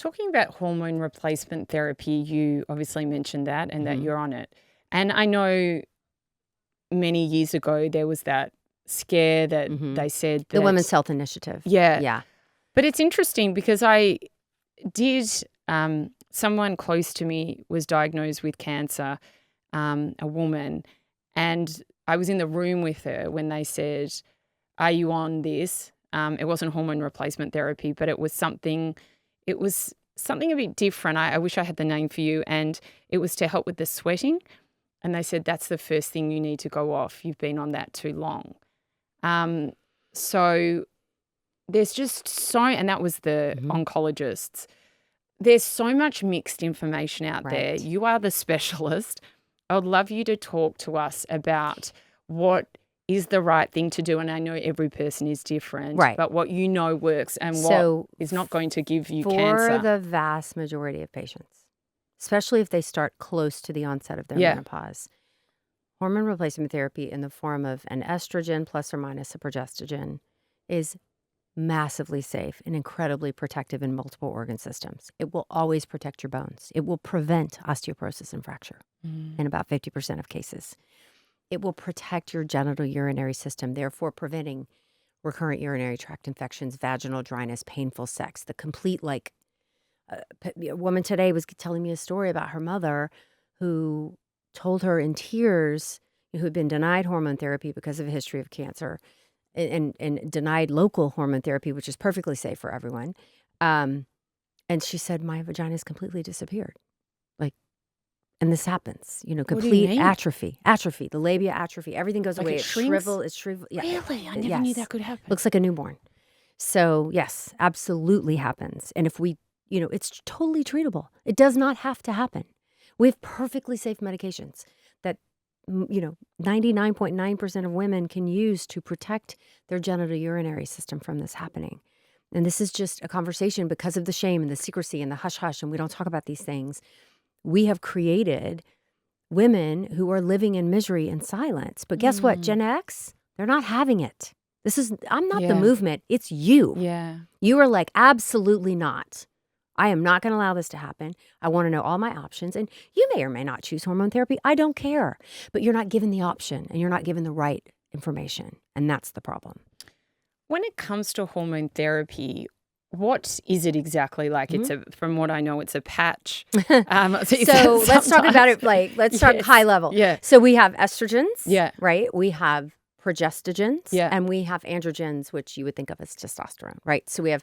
Talking about hormone replacement therapy, you obviously mentioned that and that you're on it. And I know many years ago there was that scare that they said that... The Women's Health Initiative. Yeah. Yeah. But it's interesting because I did... someone close to me was diagnosed with cancer, a woman, and I was in the room with her when they said, "Are you on this?" It wasn't hormone replacement therapy, but it was something a bit different. I wish I had the name for you. And it was to help with the sweating. And they said, that's the first thing you need to go off. You've been on that too long. So there's just and that was the oncologists. There's so much mixed information out there. You are the specialist. I would love you to talk to us about what is the right thing to do. And I know every person is different, but what you know works and what is not going to give you cancer. For the vast majority of patients, especially if they start close to the onset of their menopause, hormone replacement therapy in the form of an estrogen plus or minus a progestogen is massively safe and incredibly protective in multiple organ systems. It will always protect your bones. It will prevent osteoporosis and fracture in about 50% of cases. It will protect your genital urinary system, therefore preventing recurrent urinary tract infections, vaginal dryness, painful sex. The complete, a woman today was telling me a story about her mother who told her in tears, who had been denied hormone therapy because of a history of cancer and denied local hormone therapy, which is perfectly safe for everyone. And she said, my vagina has completely disappeared. And this happens, complete atrophy, the labia atrophy, everything goes away. It's shriveled. Yeah. Really? I never knew that could happen. Looks like a newborn. So yes, absolutely happens. And if we, it's totally treatable. It does not have to happen. We have perfectly safe medications that, 99.9% of women can use to protect their genital urinary system from this happening. And this is just a conversation because of the shame and the secrecy and the hush-hush, and we don't talk about these things. We have created women who are living in misery and silence. But guess what? Gen X, they're not having it. I'm not the movement. It's you. Yeah. You are like, absolutely not. I am not going to allow this to happen. I want to know all my options. And you may or may not choose hormone therapy. I don't care. But you're not given the option and you're not given the right information. And that's the problem. When it comes to hormone therapy, what is it exactly like? It's from what I know, it's a patch. So let's talk about it. Let's start high level. Yeah. So we have estrogens. Yeah. Right. We have progestogens. Yeah. And we have androgens, which you would think of as testosterone. Right. So we have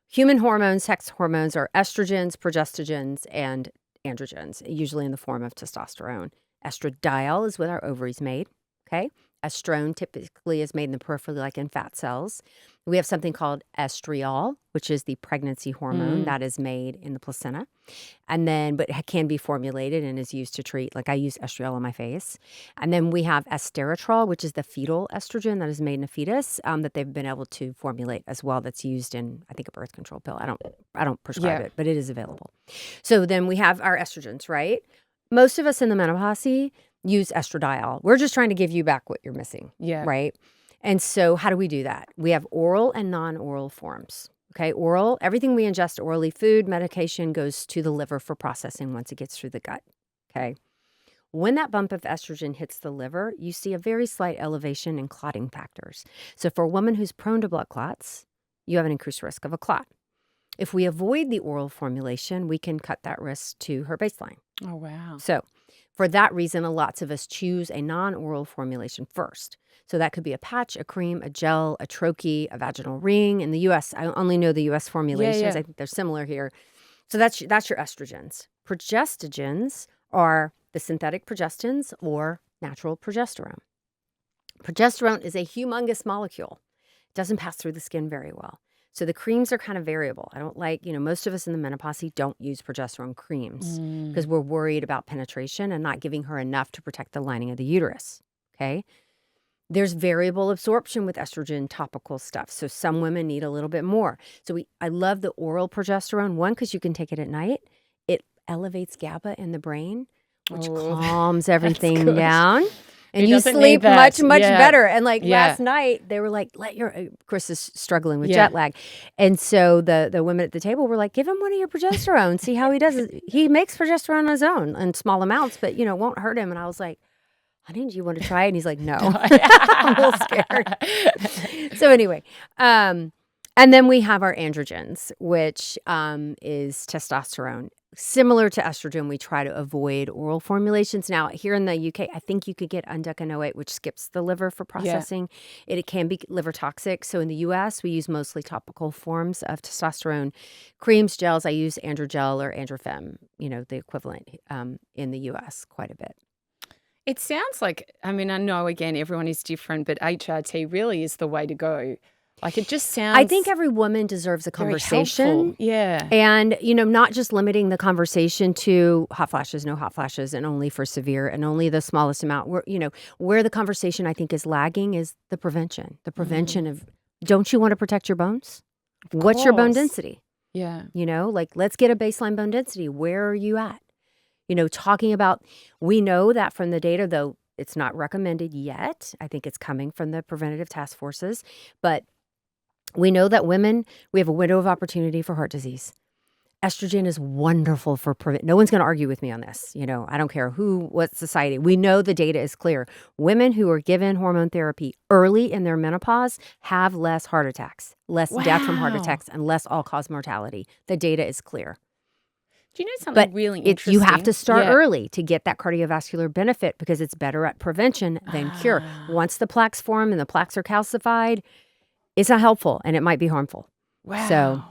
human hormones, sex hormones are estrogens, progestogens, and androgens, usually in the form of testosterone. Estradiol is what our ovaries made. Okay. Estrone typically is made in the periphery, like in fat cells. We have something called estriol, which is the pregnancy hormone that is made in the placenta. And then, but it can be formulated and is used to treat, like I use estriol on my face. And then we have esterotrol, which is the fetal estrogen that is made in a fetus that they've been able to formulate as well. That's used in, I think, a birth control pill. I don't prescribe it, but it is available. So then we have our estrogens, right? Most of us in the menopause use estradiol. We're just trying to give you back what you're missing. Yeah. Right? And so how do we do that? We have oral and non-oral forms. Okay, oral, everything we ingest orally, food, medication goes to the liver for processing once it gets through the gut. Okay. When that bump of estrogen hits the liver, you see a very slight elevation in clotting factors. So for a woman who's prone to blood clots, you have an increased risk of a clot. If we avoid the oral formulation, we can cut that risk to her baseline. Oh, wow. So for that reason, lots of us choose a non-oral formulation first. So that could be a patch, a cream, a gel, a troche, a vaginal ring. In the U.S., I only know the U.S. formulations. I think they're similar here. So that's your estrogens. Progestogens are the synthetic progestins or natural progesterone. Progesterone is a humongous molecule. It doesn't pass through the skin very well. So the creams are kind of variable. I don't like, most of us in the menopause don't use progesterone creams because we're worried about penetration and not giving her enough to protect the lining of the uterus. Okay. There's variable absorption with estrogen topical stuff. So some women need a little bit more. So I love the oral progesterone, one, because you can take it at night. It elevates GABA in the brain, which calms everything down. And Who you doesn't sleep need that? much Yeah. better. And like Yeah. last night, they were like, Chris is struggling with Yeah. jet lag. And so the women at the table were like, give him one of your progesterone, see how he does it. He makes progesterone on his own in small amounts, but it won't hurt him. And I was like, honey, do you want to try it? And he's like, no. I'm a little scared. So anyway, and then we have our androgens, which is testosterone. Similar to estrogen, we try to avoid oral formulations. Now, here in the UK, I think you could get Undecanoate, which skips the liver for processing. It can be liver toxic. So in the US, we use mostly topical forms of testosterone. Creams, gels, I use Androgel or Androfem, the equivalent in the US quite a bit. It sounds like, I know, again, everyone is different, but HRT really is the way to go. Like, it just sounds I think every woman deserves a very conversation. helpful. Yeah. And, not just limiting the conversation to hot flashes, no hot flashes, and only for severe and only the smallest amount. Where the conversation I think is lagging is the prevention. The prevention of, don't you want to protect your bones? What's your bone course. density? Yeah. Let's get a baseline bone density. Where are you at? Talking about, we know that from the data, though it's not recommended yet. I think it's coming from the preventative task forces, but we know that women, we have a window of opportunity for heart disease. Estrogen is wonderful for no one's going to argue with me on this. I don't care what society. We know the data is clear. Women who are given hormone therapy early in their menopause have less heart attacks, less death from heart attacks, and less all-cause mortality. The data is clear. Do you know something really interesting? You have to start early to get that cardiovascular benefit because it's better at prevention than cure. Once the plaques form and the plaques are calcified, it's not helpful and it might be harmful. Wow. So